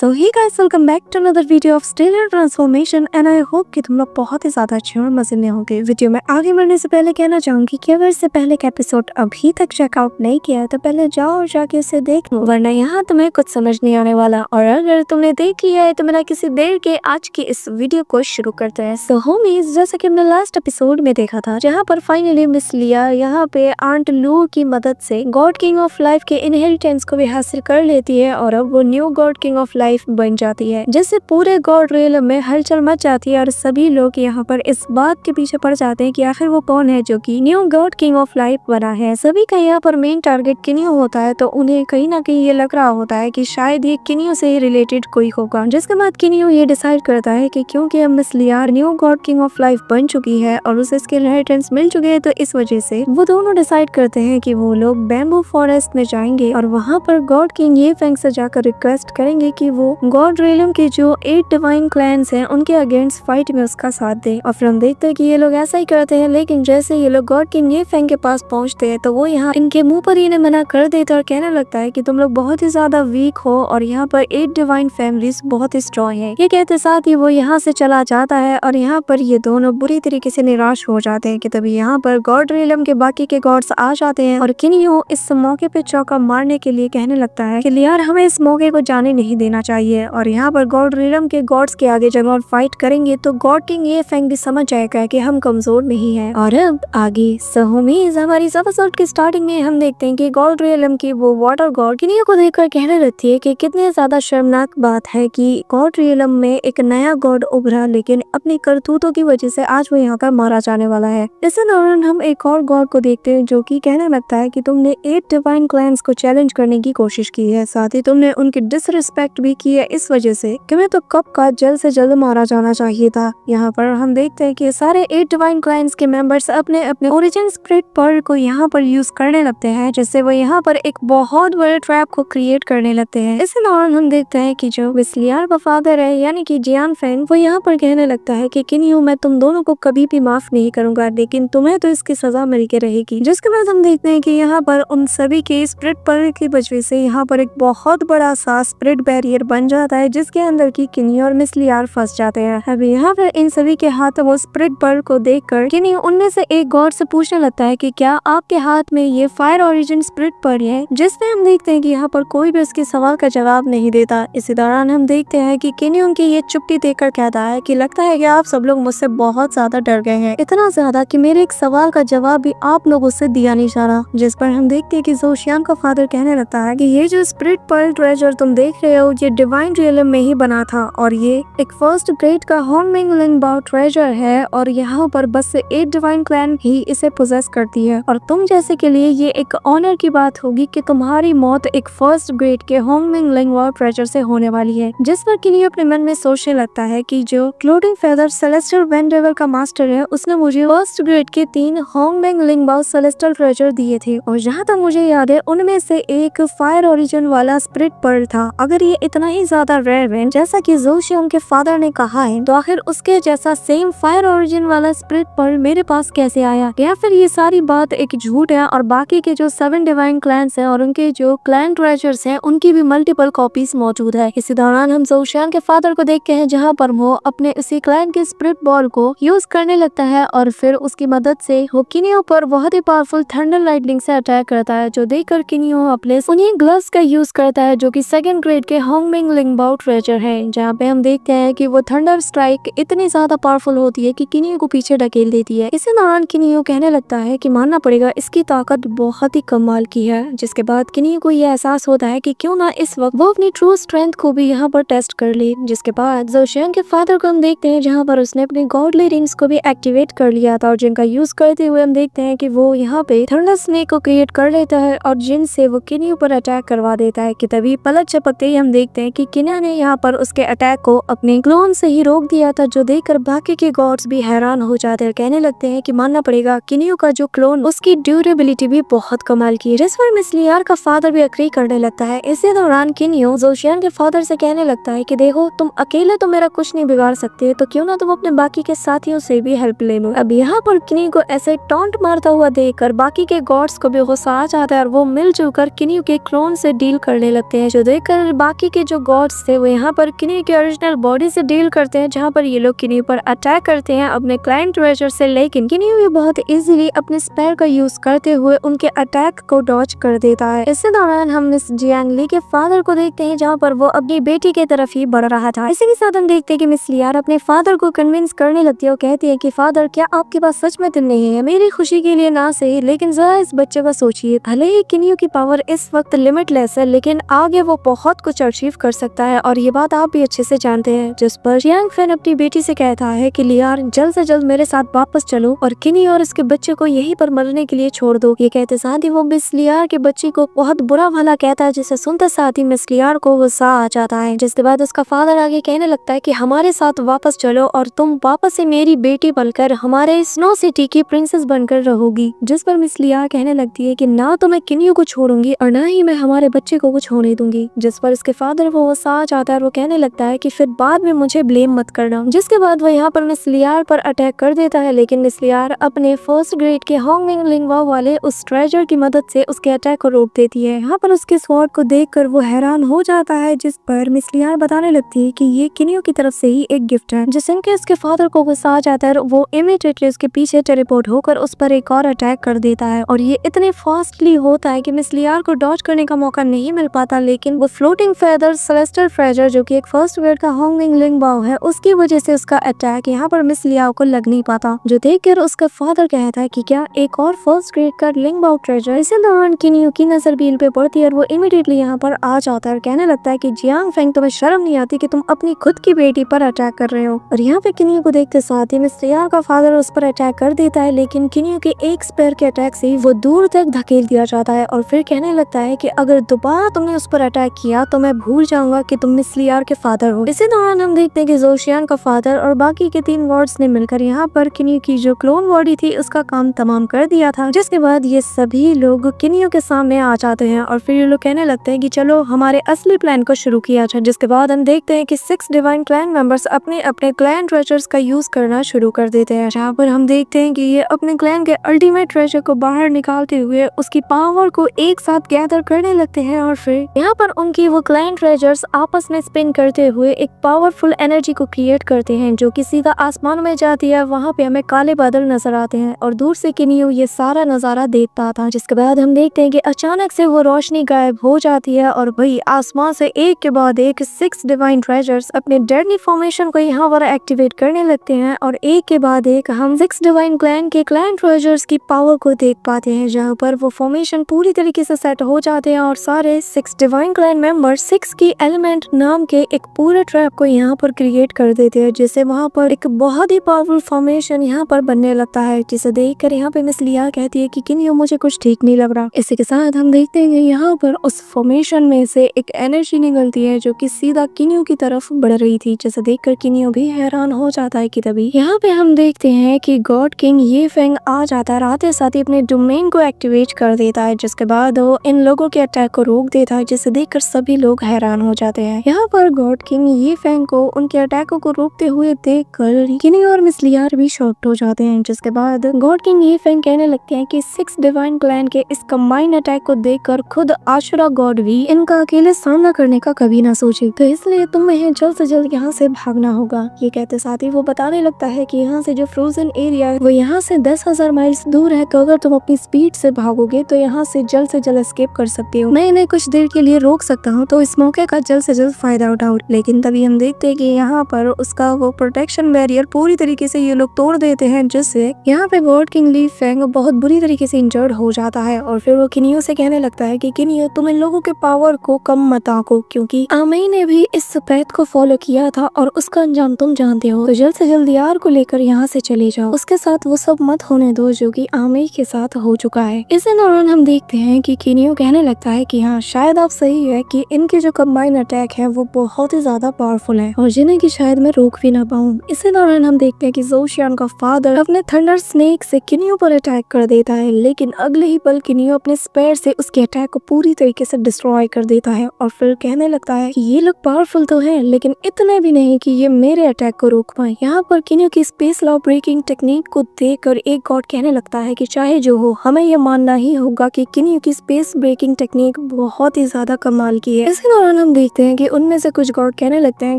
So hi guys, welcome back to another video of stellar transformation and I hope कि तुम लोग बहुत ही ज्यादा अच्छे और मजे में होंगे। वीडियो में आगे बढ़ने से पहले कहना चाहूंगी कि अगर इससे पहले का एपिसोड अभी तक चेकआउट नहीं किया है तो पहले जाओ और जाके उसे देख लो, वरना यहाँ तुम्हें कुछ समझ नहीं आने वाला। और अगर तुमने देख लिया है तो मेरा किसी देर के आज की इस वीडियो को शुरू करते हैं। सो होमीज, जैसा कि हमने लास्ट एपिसोड में देखा था, जहाँ पर फाइनली मिस लिया यहाँ पे आंट लू की मदद से गॉड किंग ऑफ लाइफ के इनहेरिटेंस को भी हासिल कर लेती है और अब वो new God king of life बन जाती है, जिससे पूरे गॉड रियलम में हलचल मच जाती है और सभी लोग यहाँ पर इस बात के पीछे पड़ जाते हैं कि आखिर वो कौन है जो कि new God king of life बना है। सभी का यहाँ पर मेन टारगेट किनियो होता है, तो उन्हें कहीं ना कहीं ये लग रहा होता है कि शायद ये किनियो से ही रिलेटेड कोई होगा। जिसके बाद किनियो ये डिसाइड करता है कि क्योंकि अब miss layer new God king of life बन चुकी है और उसे इसके इनहेरिटेंस मिल चुके हैं, तो इस वजह से वो दोनों डिसाइड करते हैं कि वो लोग बैम्बू फॉरेस्ट में जाएंगे और वहाँ पर गॉड किंग ये फेंग से जाकर रिक्वेस्ट करेंगे कि वो गॉड रियलम के जो 8 डिवाइन क्लैंस हैं उनके अगेंस्ट फाइट में उसका साथ दे। और फिर हम देखते हैं कि ये लोग ऐसा ही करते हैं, लेकिन जैसे ये लोग गॉड किंग ये फेंग के पास पहुंचते हैं तो वो यहाँ इनके मुंह पर इन्हें मना कर देता और कहने लगता है कि तुम लोग बहुत ही ज्यादा वीक हो और यहाँ पर 8 डिवाइन फैमिलीज बहुत ही स्ट्रॉन्ग है। ये कहते साथ ही वो यहाँ से चला जाता है और यहाँ पर ये दोनों बुरी तरीके से निराश हो जाते हैं कि तभी यहाँ पर गॉड रियलम के बाकी के गॉड्स आ जाते हैं और किनियो इस मौके पे चौका मारने के लिए कहने लगता है कि यार हमें इस मौके को जाने नहीं देना चाहिए और यहाँ पर गॉड रियलम के गॉड्स के आगे जब हम फाइट करेंगे तो गॉड किंग ये फेंग भी समझ जाएगा कि हम कमजोर नहीं है। और अब आगे होमीज, हमारी एपिसोड की स्टार्टिंग में हम देखते हैं कि गॉड रियलम की वो वाटर गॉड किनियो को देखकर कहने लगती है कि कितनी ज्यादा शर्मनाक बात है कि गॉड रियलम में एक नया गॉड उभरा, लेकिन अपनी करतूतों की वजह से आज वो यहाँ का मारा जाने वाला है। इसी दौरान हम एक और गॉड को देखते हैं जो कि कहने लगता है कि तुमने 8 डिवाइन क्लैंस को चैलेंज करने की कोशिश की है, साथ ही तुमने उनकी डिसरिस्पेक्ट भी की है, इस वजह से तुम्हें तो कब का जल्द से जल्द मारा जाना चाहिए था। यहाँ पर हम देखते हैं कि सारे 8 डिवाइन क्लैंस के मेंबर्स अपने अपने ओरिजिन स्पिरिट पर्ल को यहाँ पर यूज करने लगते हैं, जिससे वो यहाँ पर एक बहुत बड़े ट्रैप को क्रिएट करने लगते हैं। इसी दौरान हम देखते हैं कि जो विस्लियार वफादर है यानी कि जियान फेंग, वो यहाँ पर कहने लगता है कि किनियो मैं तुम दोनों को कभी भी माफ नहीं करूंगा, लेकिन तुम्हें तो इसकी सजा मिल के रहेगी। जिसके बाद हम देखते हैं कि यहाँ पर उन सभी के स्पिरिट पर्ल की वजह से यहाँ पर एक बहुत बड़ा सा स्पिरिट बैरियर बन जाता है, जिसके अंदर की किनियो और मिस लियार फंस जाते हैं। अब यहाँ पर इन सभी के हाथ वो स्पिरिट पर्ल को देखकर किनियो उनमें से एक गॉड से पूछने लगता है कि क्या आपके हाथ में ये फायर ओरिजिन स्पिरिट पर्ल है, जिसमें हम देखते हैं कि यहाँ पर कोई भी उसके सवाल का जवाब नहीं देता। इसी दौरान हम देखते हैं कि किनियो उनकी ये चुप्पी देखकर कहता है कि लगता है कि आप सब लोग मुझसे बहुत ज्यादा डर गए हैं, इतना ज्यादा कि मेरे एक सवाल का जवाब भी आप लोगों से दिया नहीं जा रहा। जिस पर हम देखते हैं कि जोशियान का फादर कहने लगता है कि ये जो स्पिरिट पर्ल ट्रेजर तुम देख रहे हो ये डिवाइन रियलम में ही बना था और ये एक फर्स्ट ग्रेड का होंगमिंग लिंगबाओ ट्रेजर है और यहाँ पर बस 8 डिवाइन क्लैन ही इसे पोजेस करती है और तुम जैसे के लिए ये एक ऑनर की बात होगी कि तुम्हारी मौत एक फर्स्ट ग्रेड के होंगमिंग लिंगबाओ ट्रेजर से होने वाली है। जिस पर किनियो अपने मन में सोचने लगता है कि जो क्लोडिंग फेदर सेलेस्टियल वेंडेवल का मास्टर है उसने मुझे फर्स्ट ग्रेड के 3 होंगमिंग लिंगबाओ सेलेस्टियल ट्रेजर दिए थे और जहाँ तक मुझे याद है उनमें से एक फायर ओरिजिन वाला स्पिरिट पर्ल था। अगर ये इतना ही ज्यादा रेयर है जैसा कि जोशियन के फादर ने कहा है, तो आखिर उसके जैसा सेम फायर ओरिजिन वाला स्पिरिट पर्ल मेरे पास कैसे आया, या फिर ये सारी बात एक झूठ है और बाकी के जो 7 डिवाइन क्लैंस हैं और उनके जो क्लैन ट्रेजर्स हैं उनकी भी मल्टीपल कॉपीज मौजूद है। इसी दौरान हम जोशियन के फादर को देखते हैं जहाँ पर वो अपने उसी क्लैन के स्पिरिट बॉल को यूज करने लगता है और फिर उसकी मदद से वो किनियो पर बहुत ही पावरफुल थंडर लाइटनिंग से अटैक करता है, जो देखकर किनियो अपने उन्हीं ग्लव्स का यूज करता है जो कि 2nd ग्रेड के होंगमिंग लिंगबाओ ट्रेजर है, जहाँ पे हम देखते हैं कि वो थंडर स्ट्राइक इतनी ज्यादा पावरफुल होती है कि किनियो को पीछे ढकेल देती है। इसी दौरान किनियो कहने लगता है कि मानना पड़ेगा इसकी ताकत बहुत ही कमाल की है। जिसके बाद किनियो को ये एहसास होता है कि क्यों ना इस वक्त वो अपनी ट्रू स्ट्रेंथ को भी यहाँ पर टेस्ट कर ले। जिसके बाद जोशियन के फादर को हम देखते हैं जहाँ पर उसने अपने गॉडली रिंग्स को भी एक्टिवेट कर लिया था और जिनका यूज करते हुए हम देखते हैं कि वो यहाँ पे थंडर स्नेक को क्रिएट कर लेता है और जिनसे वो किनियो पर अटैक करवा देता है कि तभी पलक झपकते ही हम देखते हैं कि किनियो ने यहाँ पर उसके अटैक को अपने क्लोन से ही रोक दिया था, जो देखकर बाकी के गॉड्स भी हैरान हो जाते हैं। कहने लगते हैं कि मानना पड़ेगा किनियो का जो क्लोन उसकी ड्यूरेबिलिटी भी बहुत कमाल की है। जिस पर मिस लियार का फादर भी अग्री करने लगता है। इसी दौरान किनियो जोशियन के फादर से कहने लगता है कि देखो तुम अकेले तो मेरा कुछ नहीं बिगाड़ सकते, तो क्यों ना तुम अपने बाकी के साथियों से भी हेल्प ले लो। अब यहाँ पर किनियो को ऐसे टॉन्ट मारता हुआ देखकर बाकी के गॉड्स को भी गुस्सा आ जाता है और वो मिलजुल कर किनियो के क्लोन से डील करने लगते हैं, जो देखकर बाकी के जो गॉड्स थे वो यहाँ पर किन्यू के ओरिजिनल बॉडी से डील करते हैं, जहाँ पर ये लोग किन्यू पर अटैक करते हैं अपने क्लाइंट ट्रेजर से, लेकिन किन्यू भी बहुत इजीली अपने स्पेयर का यूज करते हुए उनके अटैक को डॉज कर देता है। इसी दौरान हम मिस जियांग ली के फादर को देखते हैं, जहाँ पर वो अपनी बेटी के तरफ ही बढ़ रहा था। इसी के साथ हम देखते हैं कि मिस लियार अपने फादर को कन्विंस करने लगती है और कहती है कि फादर, क्या आपके पास सच में दिल नहीं है? मेरी खुशी के लिए ना सही, लेकिन जरा इस बच्चे का सोचिए। भले ही किन्यू की पावर इस वक्त लिमिटलेस है, लेकिन आगे वो बहुत कुछ अचीव कर सकता है और ये बात आप भी अच्छे से जानते हैं। जिस पर जियांग फैन अपनी बेटी से कहता है कि लियार, जल्द से जल्द मेरे साथ वापस चलो और किन्यू और उसके बच्चे को यहीं पर मरने के लिए छोड़ दो। ये कहते साथ ही वो मिस लियार के बच्चे को बहुत बुरा भला कहता है, जिसे सुनते साथ ही मिस लियार को गुस्सा आ जाता है। जिसके बाद उसका फादर आगे कहने लगता है कि हमारे साथ वापस चलो और तुम वापस से मेरी बेटी बनकर हमारे स्नो सिटी की प्रिंसेस बनकर रहोगी। जिस पर मिस लियार कहने लगती है कि ना तो मैं किन्यू को छोड़ूंगी और ना ही मैं हमारे बच्चे को कुछ होने दूंगी। जिस पर उसके फादर वो गुस्सा आ जाता है और वो कहने लगता है कि फिर बाद में मुझे ब्लेम मत करना। जिसके बाद वो यहाँ पर मिस लियार पर अटैक कर देता है, लेकिन मिस लियार अपने फर्स्ट ग्रेड के होंगमिंग लिंगवा वाले उस ट्रेजर की मदद से उसके अटैक को रोक देती है। यहाँ पर उसके स्वॉर्ड को देखकर वो हैरान हो जाता है, जिस पर मिस लियार बताने लगती है कि ये किन्यू की तरफ से ही एक गिफ्ट है। जिसके उसके फादर को गुस्सा आ जाता है, वो इमीडिएटली उसके पीछे टेलीपोर्ट होकर उस पर एक और अटैक कर देता है और ये इतने फास्टली होता है कि मिस लियार को डॉज करने का मौका नहीं मिल पाता। लेकिन वो फ्लोटिंग फेदर सेलेस्टियल ट्रेजर, जो कि एक फर्स्ट ग्रेड का होंगमिंग लिंगबाओ है, उसकी वजह से उसका अटैक यहाँ पर मिस लियार को लग नहीं पाता। जो देखकर उसका फादर कहता है कि क्या एक और फर्स्ट ग्रेड का लिंगबाओ ट्रेजर। इसी दौरान किन्यू की नजर बील पे पड़ती है और वो इमीडिएटली यहाँ पर आ जाता है और कहने लगता है कि जियांग फेंग, तुम्हें शर्म नहीं आती कि तुम अपनी खुद की बेटी पर अटैक कर रहे हो? और यहाँ पे किन्यू को देखते साथ ही मिस लियार का फादर उस पर अटैक कर देता है, लेकिन किन्यू के एक स्पेयर के अटैक से वो दूर तक धकेल दिया जाता है और फिर कहने लगता है कि अगर दोबारा तुमने उस पर अटैक किया तो मैं भूल जाऊंगा कि तुम मिस लियार के फादर हो। इसी दौरान हम देखते हैं कि जोशियान का फादर और बाकी के 3 गॉड्स ने मिलकर यहाँ पर किन्यू की जो क्लोन बॉडी थी उसका काम तमाम कर दिया था। जिसके बाद ये सभी लोग किन्यू के सामने आ जाते हैं और फिर ये लोग कहने लगते हैं कि चलो हमारे असली प्लान को शुरू किया जाए। जिसके बाद हम देखते हैं कि 6 डिवाइन क्लैन मेंबर्स अपने अपने क्लैन ट्रेजर्स का यूज करना शुरू कर देते हैं, जहाँ पर हम देखते हैं कि ये अपने क्लैन के अल्टीमेट ट्रेजर को बाहर निकालते हुए उसकी पावर को एक साथ गैदर करने लगते हैं और फिर यहाँ पर उनकी वो क्लैन ट्रेजर्स आपस में स्पिन करते हुए एक पावरफुल एनर्जी को क्रिएट करते हैं, जो कि सीधा आसमान में जाती है। वहाँ पे हमें काले बादल नजर आते हैं और दूर से किन्यू ये सारा नजारा देखता था। जिसके बाद हम देखते हैं कि अचानक से वो रोशनी गायब हो जाती है और वही आसमान से एक के बाद एक 6 डिवाइन ट्रेजर्स अपने डेडली फॉर्मेशन को यहाँ पर एक्टिवेट करने लगते हैं और एक के बाद एक हम 6 डिवाइन क्लैन के क्लैन ट्रेजर्स की पावर को देख पाते हैं, जहाँ पर वो फॉर्मेशन पूरी तरीके से सेट हो जाते हैं और सारे 6 डिवाइन क्लैन मेंबर 6 की एलिमेंट नाम के एक पूरे ट्रैप को यहाँ पर क्रिएट कर देते हैं, जिससे वहाँ पर एक बहुत ही पावरफुल फॉर्मेशन यहाँ पर बनने लगता है। जिसे देखकर यहाँ पे मिस लिया कहती है कि किन्यू मुझे कुछ ठीक नहीं लग रहा। इसी के साथ हम देखते हैं यहाँ पर उस फॉर्मेशन में से एक एनर्जी निकलती है जो कि सीधा किन्यू की तरफ बढ़ रही थी, जिसे देखकर किन्यू भी हैरान हो जाता है कि तभी यहाँ पे हम देखते हैं कि गॉड किंग ये फेंग आ जाता है, आते साथ ही अपने डोमेन को एक्टिवेट कर देता है। जिसके बाद वो इन लोगों के अटैक को रोक देता है, जिसे देखकर सभी लोग हैरान हो जाते हैं। यहाँ पर गॉड किंग ये फेंग को उनके अटैकों को रोकते हुए देखकर किन्यू और मिस लियार भी शॉक्ड हो जाते हैं। जिसके बाद गॉड किंग ये फेंग कहने लगते हैं कि 6 डिवाइन क्लैन के इस कंबाइंड अटैक को देखकर खुद आशुरा गॉड भी इनका अकेले सामना करने का कभी ना सोचे, तो इसलिए तुम्हें जल्द से जल्द यहाँ से भागना होगा। ये कहते साथ ही वो बताने लगता है कि यहाँ से जो फ्रोजन एरिया है वो यहाँ से 10,000 माइल्स दूर है, तो अगर तुम अपनी स्पीड से भागोगे तो यहाँ से जल्द एस्केप कर सकते हो। मैं इन्हें कुछ देर के लिए रोक सकता हूँ, तो इस मौके का जल्द से जल्द फायदा उठाओ। लेकिन तभी हम देखते हैं कि यहाँ पर उसका वो प्रोटेक्शन बैरियर पूरी तरीके से ये लोग तोड़ देते हैं, जिससे यहाँ पे गॉड किंग ली फेंग बहुत बुरी तरीके से इंजर्ड हो जाता है और फिर वो किन्यू से कहने लगता है कि किन्यू तुम इन लोगों के पावर को कम मत आंको, क्योंकि आमई ने भी इस सफेद को फॉलो किया था और उसका अंजाम तुम जानते हो, तो जल्द से जल्द यार को लेकर यहाँ से चले जाओ। उसके साथ वो सब मत होने दो जो कि आमई के साथ हो चुका है। इसी दौरान हम देखते हैं कि किन्यू कहने लगता है कि हाँ शायद आप सही है कि इनके जो कंबाइन अटैक है वो बहुत ही ज्यादा पावरफुल है और जिन्हें की शायद मैं रोक भी ना पाऊँ। इसी दौरान हम देखते हैं कि जोशियान का फादर अपने थंडर स्नेक से किन्यू पर अटैक कर देता है, लेकिन अगले ही पल किन्यू अपने स्पेयर से उसके अटैक को पूरी तरीके से डिस्ट्रॉय कर देता है और फिर कहने लगता है कि ये लोग पावरफुल तो हैं, लेकिन इतने भी नहीं कि ये मेरे अटैक को रोक पाए। यहाँ पर किन्यू की स्पेस लॉ ब्रेकिंग टेक्निक को देखकर एक गॉड कहने लगता है कि चाहे जो हो हमें ये मानना ही होगा कि किन्यू की स्पेस ब्रेकिंग टेक्निक बहुत ही ज्यादा कमाल की है। इसी दौरान हम देखते हैं कि उनमें से कुछ गार्ड कहने लगते हैं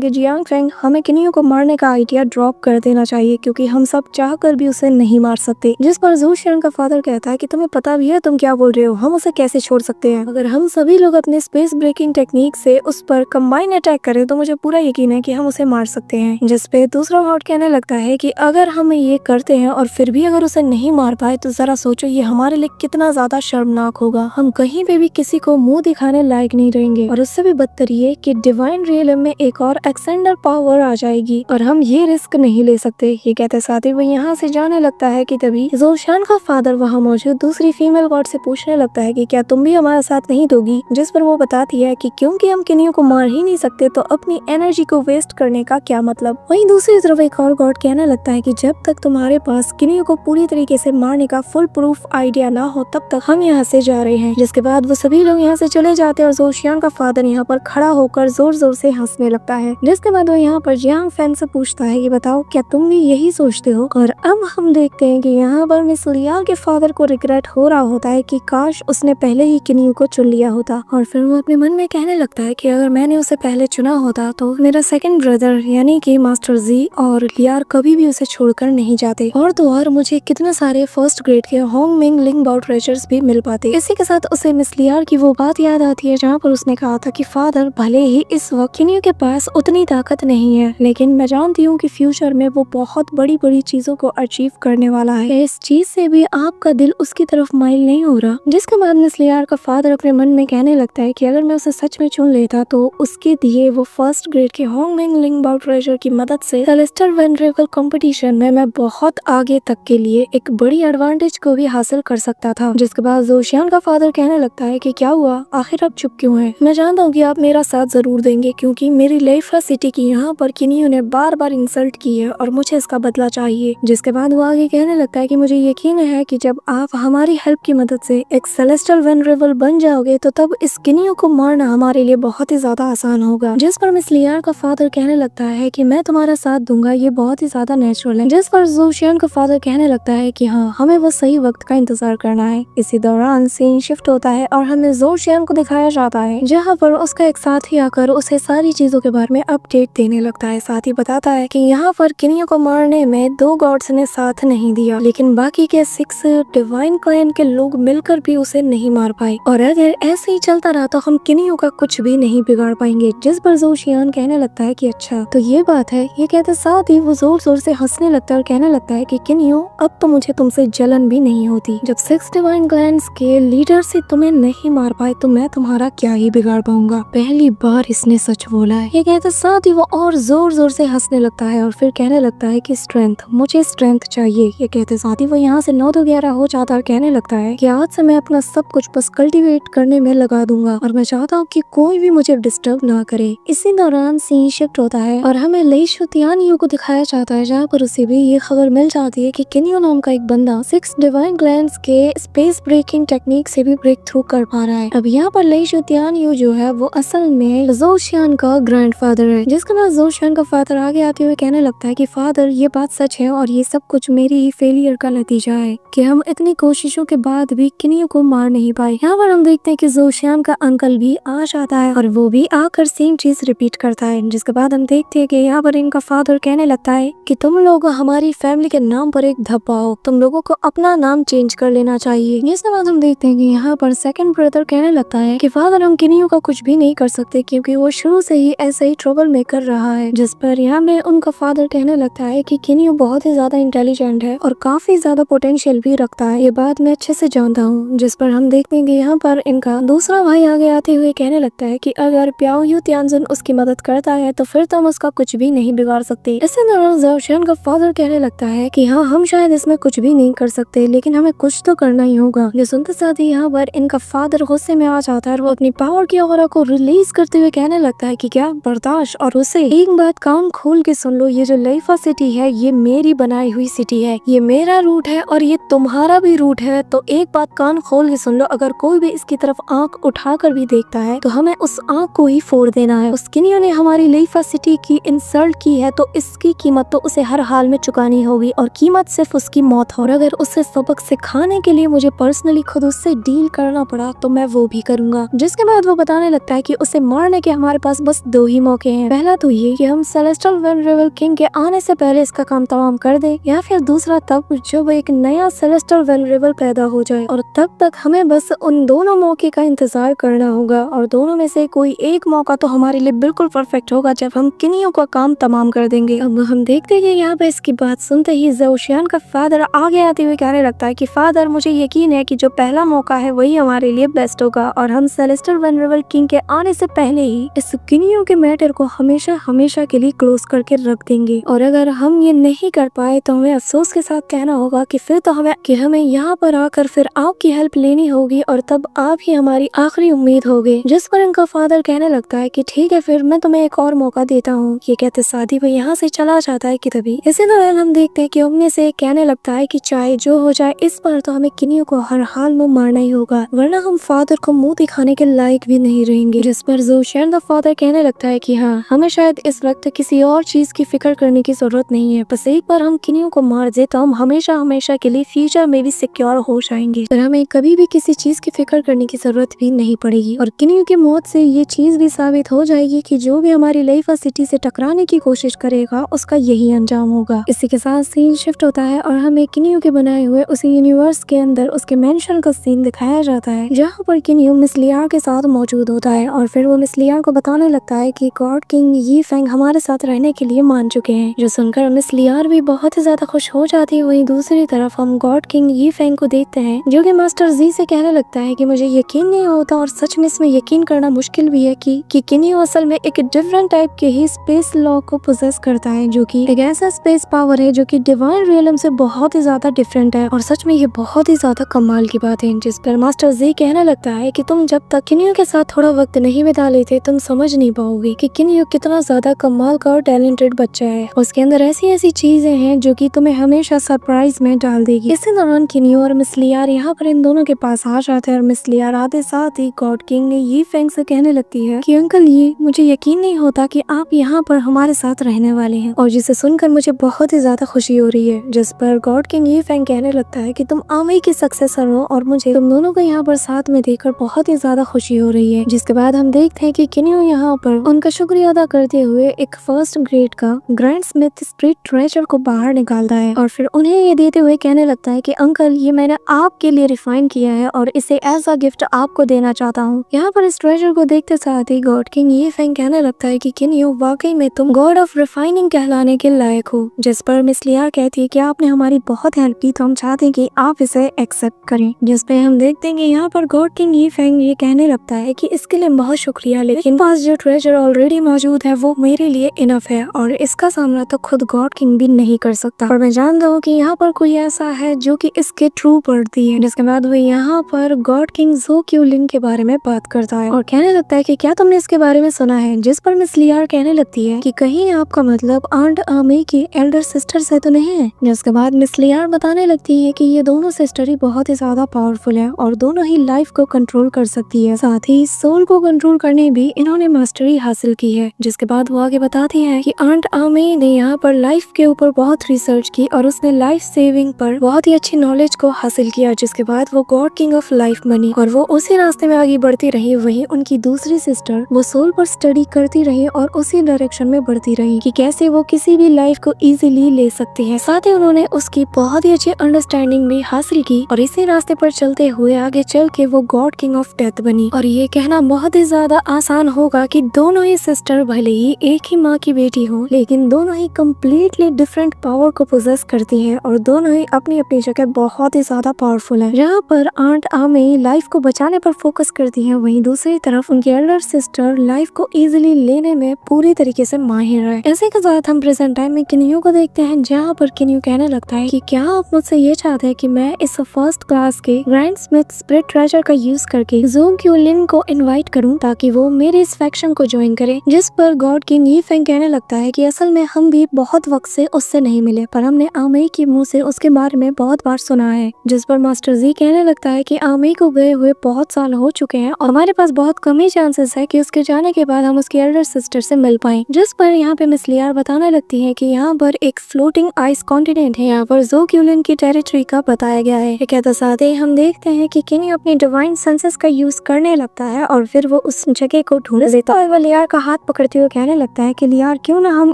कि जियांग फेंग, हमें किनियो को मारने का आइडिया ड्रॉप कर देना चाहिए क्योंकि हम सब चाहकर भी उसे नहीं मार सकते। जिस पर ज़ू शियान का फादर कहता है कि तुम्हें पता भी है तुम क्या बोल रहे हो, हम उसे कैसे छोड़ सकते हैं। अगर हम सभी लोग अपने स्पेस ब्रेकिंग टेक्निक से उस पर कंबाइन अटैक करें तो मुझे पूरा यकीन है कि हम उसे मार सकते हैं। जिस पे दूसरा गार्ड कहने लगता है कि अगर हम ये करते हैं और फिर भी अगर उसे नहीं मार पाए तो जरा सोचो ये हमारे लिए कितना ज्यादा शर्मनाक होगा। हम कहीं पे भी किसी को मुंह दिखाने लायक नहीं रहेंगे और उससे भी बदतर ये कि डिवाइन रियलम में एक और एक्सटेंडर पावर आ जाएगी और हम ये रिस्क नहीं ले सकते। ये कहते साथ ही वो यहाँ से जाने लगता है कि तभी जोशान का फादर वहाँ मौजूद दूसरी फीमेल गार्ड से पूछने लगता है कि क्या तुम भी हमारे साथ नहीं दोगी। जिस पर वो बताती है कि क्योंकि हम किनियो को मार ही नहीं सकते तो अपनी एनर्जी को वेस्ट करने का क्या मतलब। वहीं दूसरी तरफ एक और गार्ड कहने लगता है कि जब तक तुम्हारे पास किनियो को पूरी तरीके से मारने का फुल प्रूफ आइडिया ना हो तब तक हम यहाँ से जा रहे हैं। जिसके बाद वो सभी लोग यहाँ से चले जाते हैं और जोशियान का फादर यहाँ पर खड़ा होकर जोर जोर से हंसने लगता है। जिसके बाद वो यहाँ पर जियांग फेंग से पूछता है कि बताओ क्या तुम भी यही सोचते हो। और अब हम देखते हैं कि यहाँ पर मिस लियाल के फादर को रिग्रेट हो रहा होता है कि काश उसने पहले ही किनियो को चुन लिया होता और फिर वो अपने मन में कहने लगता है कि अगर मैंने उसे पहले चुना होता तो मेरा सेकंड ब्रदर यानी कि मास्टर जी और लियार कभी भी उसे छोड़कर नहीं जाते और तो और मुझे कितने सारे फर्स्ट ग्रेड के होंग मिंग लिंग बाउ ट्रेजर्स भी मिल पाते। इसी के साथ उसे मिस लियार की वो बात याद आती है जहाँ पर उसने कहा था कि फादर भले ही इस वक्त किनियो के पास उतनी ताकत नहीं है लेकिन मैं जानती हूँ कि फ्यूचर में वो बहुत बड़ी बड़ी चीजों को अचीव करने वाला है। इस चीज से भी आपका दिल उसकी तरफ माइल नहीं हो रहा। जिसके बाद मिस लियार का फादर अपने मन में कहने लगता है कि अगर मैं उसे सच में चुन लेता तो उसके दिए वो फर्स्ट ग्रेड के होंग मिंग लिंग बाउ ट्रेजर की मदद से सेलेस्टर वेनरेबल कंपटीशन में मैं बहुत आगे तक के लिए एक बड़ी एडवांटेज को भी हासिल कर सकता था। जिसके बाद जोशियान का फादर कहने लगता है कि क्या हुआ, आखिर आप चुप क्यों हैं? मैं जानता हूँ कि आप मेरा साथ जरूर देंगे क्योंकि मेरी लेफा सिटी की यहाँ पर किनियो ने बार बार इंसल्ट की है और मुझे इसका बदला चाहिए। जिसके बाद वो आगे कहने लगता है कि मुझे यकीन है कि जब आप हमारी हेल्प की मदद से एक सेलेस्टियल वेनरेबल बन जाओगे तो तब इस किनियो को मारना हमारे लिए बहुत ही ज्यादा आसान होगा। जिस पर मिस लियार का फादर कहने लगता है कि मैं तुम्हारा साथ दूंगा, ये बहुत ही ज्यादा नेचुरल है। जिस पर जोशियान का फादर कहने लगता है कि हाँ, हमें बस सही वक्त का इंतजार करना है। इसी दौरान सीन शिफ्ट होता है और हमें जोशियान को दिखाया जाता है जहाँ पर उसका एक साथी आकर उसे सारी चीजों के बारे में अपडेट देने लगता है। साथ ही बताता है कि यहाँ पर किनियो को मारने में 2 गॉड्स ने साथ नहीं दिया लेकिन बाकी के 6 डिवाइन क्लैन के लोग मिलकर भी उसे नहीं मार पाए और अगर ऐसे ही चलता रहा तो हम किनियो का कुछ भी नहीं बिगाड़ पाएंगे। जिस पर जोशियान कहने लगता है कि अच्छा तो ये बात है। ये कहते साथ ही वो जोर जोर से हंसने लगता है और कहने लगता है कि किनियो अब तो मुझे तुमसे जलन भी नहीं होती। जब 6 डिवाइन क्लैन्स के लीडर से तुम्हें नहीं मार पाए तो मैं तुम्हारा क्या ही बिगाड़ पाऊंगा। पहली बार इसने सच बोला है। ये कहते साथ ही वो और जोर जोर से हंसने लगता है और फिर कहने लगता है कि स्ट्रेंथ, मुझे स्ट्रेंथ चाहिए। ये कहते साथ ही वो यहाँ से 9 तो 11 हो जाता और कहने लगता है कि आज से मैं अपना सब कुछ बस कल्टीवेट करने में लगा दूंगा और मैं चाहता हूँ कि कोई भी मुझे डिस्टर्ब ना करे। इसी दौरान सीन शिफ्ट होता है और हमें लेई शुतियानियो को दिखाया जाता है जहाँ पर उसे भी ये खबर मिल जाती है कि किनियो नाम का एक बंदा 6 डिवाइन क्लैन्स के स्पेस ब्रेकिंग टेक्निक से भी ब्रेक थ्रू कर पा रहा है। अब यहाँ पर लेई शुतियानियो जो है वो असल में जोशियान का ग्रैंडफादर है। जिसके बाद जोशियान का फादर आगे आते हुए कहने लगता है कि फादर ये बात सच है और ये सब कुछ मेरी ही फेलियर का नतीजा है कि हम इतनी कोशिशों के बाद भी किनियो को मार नहीं पाए। यहाँ पर हम देखते हैं कि जोशियान का अंकल भी आ जाता है और वो भी आकर सेम चीज रिपीट करता है। जिसके बाद हम देखते हैं कि यहाँ पर इनका फादर कहने लगता है कि तुम लोग हमारी फैमिली के नाम पर एक धब्बा हो, तुम लोगों को अपना नाम चेंज कर लेना चाहिए। जिसके बाद हम देखते हैं कि यहाँ पर सेकंड ब्रदर कहने लगता है कि फादर हम किनियो का कुछ भी नहीं कर सकते क्योंकि वो शुरू से ही ऐसे ही ट्रबल मेकर रहा है। जिस पर यहाँ में उनका फादर कहने लगता है कि किनियो बहुत ही ज्यादा इंटेलिजेंट है और काफी ज्यादा पोटेंशियल भी रखता है, ये बात मैं अच्छे से जानता हूँ। जिस पर हम देखते हैं कि यहाँ पर इनका दूसरा भाई आगे आते हुए कहने लगता है कि अगर प्याओ यू त्यानजन उसकी मदद करता है तो फिर तुम उसका कुछ भी नहीं बिगाड़ सकते। इसी दौरान जोशियान का फादर कहने लगता है कि हाँ, हम शायद इसमें कुछ भी नहीं कर सकते लेकिन हमें कुछ तो करना ही होगा। ये सुनते साथ ही यहाँ पर इनका फादर गुस्से में आ जाता है और वो अपनी पावर की ऑरा को रिलीज करते हुए कहने लगता है कि क्या बर्दाश्त, और उसे एक बात कान खोल के सुन लो, ये जो लेफा सिटी है ये मेरी बनाई हुई सिटी है, ये मेरा रूट है और ये तुम्हारा भी रूट है। तो एक बात कान खोल के सुन लो, अगर कोई भी इसकी तरफ आंख उठाकर भी देखता है तो हमें उस आंख को ही फोड़ देना है। उस किनियो ने हमारी लेफा सिटी की इंसल्ट की है तो इसकी कीमत तो उसे हर हाल में चुकानी होगी और कीमत सिर्फ उसकी मौत हो। और अगर उसे सबक सिखाने के लिए मुझे पर्सनली खुद उससे डील करना पड़ा तो मैं वो भी करूंगा। जिसके बाद वो बताने लगता है कि उसे मारने के हमारे पास बस दो ही मौके हैं। पहला तो ये कि हम सेलेस्टियल वल्नरेबल किंग के आने से पहले इसका काम तमाम कर दे, या फिर दूसरा तब जब एक नया सेलेस्टियल वल्नरेबल पैदा हो जाए, और तब तक हमें बस उन दोनों मौके का इंतजार करना होगा। और दोनों में से कोई एक मौका तो हमारे लिए बिल्कुल परफेक्ट होगा जब हम किनियो का काम तमाम कर देंगे। अब हम देखते हैं यहाँ पे इसकी बात सुनते ही ज़ोशियान का फादर आगे आते हुए कहने लगता है कि फादर, मुझे यकीन है कि जो पहला मौका है वही हमारे लिए बेस्ट होगा, और हम सेलेस्टियल वल्नरेबल किंग के आने से पहले ही इस किनियो के मैटर को हमेशा हमेशा के लिए क्लोज करके रख देंगे। और अगर हम ये नहीं कर पाए तो हमें अफसोस के साथ कहना होगा कि फिर तो हमें यहाँ पर आकर फिर आपकी हेल्प लेनी होगी, और तब आप ही हमारी आखिरी उम्मीद होगे। जिस पर इनका फादर कहने लगता है कि ठीक है, फिर मैं तुम्हें एक और मौका देता हूँ। ये कहते सादी वो यहाँ से चला जाता है कि तभी इसी दौरान हम देखते हैं कि उनमें से कहने लगता है कि चाहे जो हो जाए इस पर तो हमें किनियो को हर हाल में मारना ही होगा, वरना हम फादर को मुंह दिखाने के लायक भी नहीं रहेंगे। जिस पर ज़ोशियान द फादर कहने लगता है कि हाँ, हमें शायद इस वक्त किसी और चीज की फिक्र करने की जरूरत नहीं है, बस एक बार हम किनियो को मार दे तो हम हमेशा हमेशा के लिए फ्यूचर में भी सिक्योर हो जाएंगे, पर हमें कभी भी किसी चीज की फिक्र करने की जरूरत भी नहीं पड़ेगी। और किनियो की मौत से ये चीज भी साबित हो जाएगी कि जो भी हमारी लाइफा सिटी से टकराने की कोशिश करेगा उसका यही अंजाम होगा। इसी के साथ सीन शिफ्ट होता है और हमें किनियो के बनाए हुए उसी यूनिवर्स के अंदर उसके मेंशन का सीन दिखाया जाता है, जहाँ पर किनियो मिस लियार के साथ मौजूद होता है, और फिर वो मिस लियार को बताने लगता है कि गॉड किंग यी फेंग हमारे साथ रहने के लिए मान चुके हैं। जो सुनकर मिस लियार भी बहुत ही ज्यादा खुश हो जाती है। वहीं दूसरी तरफ हम गॉड किंग यी फेंग को देखते हैं जो कि मास्टर जी से कहने लगता है कि मुझे यकीन नहीं होता, और सच में इसमें यकीन करना मुश्किल भी है कि किनियो असल में एक डिफरेंट टाइप के ही स्पेस लॉ को पोजेस करता है, जो कि एक ऐसा स्पेस पावर है जो कि डिवाइन रियलम से बहुत ही ज्यादा डिफरेंट है। और सच में ये बहुत ही ज्यादा कमाल की बात है। जिस पर मास्टर जी कहने लगता है कि तुम जब तक किनियो के साथ थोड़ा वक्त नहीं बिता लेते तुम समझ नहीं पाओगे कि किनियो कितना ज्यादा कमाल का और टैलेंटेड बच्चा है। उसके अंदर ऐसी ऐसी चीजें हैं जो कि तुम्हें हमेशा सरप्राइज में डाल देगी। इसी दौरान किनियो और मिस लियार यहाँ पर इन दोनों के पास आ जाते हैं, और मिस लियार आते साथ ही गॉड किंग ने यी फेंग से कहने लगती है कि अंकल ये मुझे यकीन नहीं होता कि आप यहाँ पर हमारे साथ रहने वाले हैं, और जिसे सुनकर मुझे बहुत ही ज्यादा खुशी हो रही है। जिस पर गॉड किंग यी फेंग कहने लगता है कि तुम आमई की सक्सेसर हो, और मुझे तुम दोनों को यहाँ पर साथ में देखकर बहुत ही ज्यादा खुशी हो रही है। जिसके बाद हम देखते हैं कि किनियो यहाँ पर उनका शुक्रिया अदा करते हुए एक फर्स्ट ग्रेड का ग्रैंड स्मिथ स्ट्रीट ट्रेजर को बाहर निकालता है, और फिर उन्हें ये देते हुए कहने लगता है कि अंकल ये मैंने आपके लिए रिफाइन किया है और इसे एज अ गिफ्ट आपको देना चाहता हूँ। यहाँ पर इस ट्रेजर को देखते साथ ही गॉड किंग यी फेंग कहने लगता है कि किनियो वाकई में तुम गॉड ऑफ रिफाइनिंग कहलाने के लायक हो। जिस पर मिस लियार कहती है कि आपने हमारी बहुत हेल्प की, तो हम चाहते हैं कि आप इसे एक्सेप्ट करें। जिस पे हम देखते हैं कि यहाँ पर गॉड किंग यी फेंग ये कहने लगता है कि इसके लिए बहुत शुक्रिया, लेकिन पास जो ट्रेजर ऑलरेडी मौजूद है वो मेरे लिए इनफ है, और इसका सामना तो खुद गॉड किंग भी नहीं कर सकता। और मैं जानता हूँ कि यहाँ पर कोई ऐसा है जो कि इसके ट्रू पढ़ती है। जिसके बाद वो यहाँ पर गॉड किंग ज़ो क्यूलिन के बारे में बात करता है और कहने लगता है कि क्या तुमने इसके बारे में सुना है। जिस पर मिस लियार कहने लगती है कि कहीं आपका मतलब आंट आमे की एल्डर सिस्टर से तो नहीं है। जिसके बाद मिस लियार बताने लगती है कि ये दोनों सिस्टर ही बहुत ही ज्यादा पावरफुल है और दोनों ही लाइफ को कंट्रोल कर सकती है, साथ ही सोल को कंट्रोल करने भी इन्होंने मास्टरी हासिल की है। जिसके बाद वो आगे बताती है कि आंट आमे ने यहाँ पर लाइफ के ऊपर बहुत रिसर्च की और उसने लाइफ सेविंग पर बहुत ही अच्छी नॉलेज को हासिल किया। जिसके बाद वो गॉड किंग ऑफ लाइफ बनी और वो उसी रास्ते में आगे बढ़ती रही। वहीं उनकी दूसरी सिस्टर वो सोल पर स्टडी करती रही और उसी डायरेक्शन में बढ़ती रही कि कैसे वो किसी भी लाइफ को इजीली ले सकती है। साथ ही उन्होंने उसकी बहुत ही अच्छी अंडरस्टैंडिंग भी हासिल की और इसी रास्ते पर चलते हुए आगे चल के वो गॉड किंग ऑफ डेथ बनी। और ये कहना बहुत ही ज्यादा आसान होगा कि दोनों ही सिस्टर भले ही एक ही माँ की बेटी हो, लेकिन दोनों ही कम्प्लीटली डिफरेंट पावर को पोजेस करती हैं और दोनों ही अपनी अपनी जगह बहुत ही ज्यादा पावरफुल है। जहाँ पर आंट आमे लाइफ को बचाने पर फोकस करती है, वहीं दूसरी तरफ उनकी एल्डर सिस्टर लाइफ को इजीली लेने में पूरी तरीके से माहिर है। इसी के साथ हम प्रेजेंट टाइम में किनियो को देखते हैं, जहाँ पर किनियो कहने लगता है कि क्या आप मुझसे ये चाहते हैं कि मैं इस फर्स्ट क्लास के ग्रैंड स्मिथ स्पिरिट ट्रेजर का यूज करके ज़ो क्यूलिन को इनवाइट करूं ताकि वो मेरे इस फैक्शन को ज्वाइन करे। जिस पर गॉड किंग यी फेंग कहने लगता है कि असल में हम भी बहुत वक्त से उससे नहीं मिले, पर हमने आमई के मुंह से उसके बारे में बहुत बार सुना है। जिस पर मास्टर जी कहने लगता है कि आमई को गए हुए बहुत साल हो चुके हैं और हमारे पास बहुत कम ही चांसेस है कि उसके जाने के बाद हम उसकी एल्डर सिस्टर से मिल पाएं। जिस पर यहाँ पे मिस लियार बताने लगती है कि यहाँ पर एक फ्लोटिंग आइस कॉन्टिनेंट है, यहाँ पर ज़ो क्यूलिन की टेरिटरी का बताया गया है। कहते साथ ही हम देखते हैं कि किनियो अपनी डिवाइन सेंसेस का यूज करने लगता है और फिर वो उस जगह को ढूंढ देता है। वो लियार का हाथ पकड़ते हुए कहने लगता है कि लियार क्यों ना हम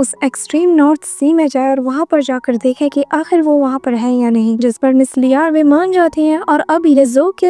उस एक्सट्रीम नॉर्थ सी में जाए और वहाँ पर जाकर देखें कि आखिर वो वहाँ पर है या नहीं, जिस पर मिस लियार भी मान जाती है और अब लिज़ो के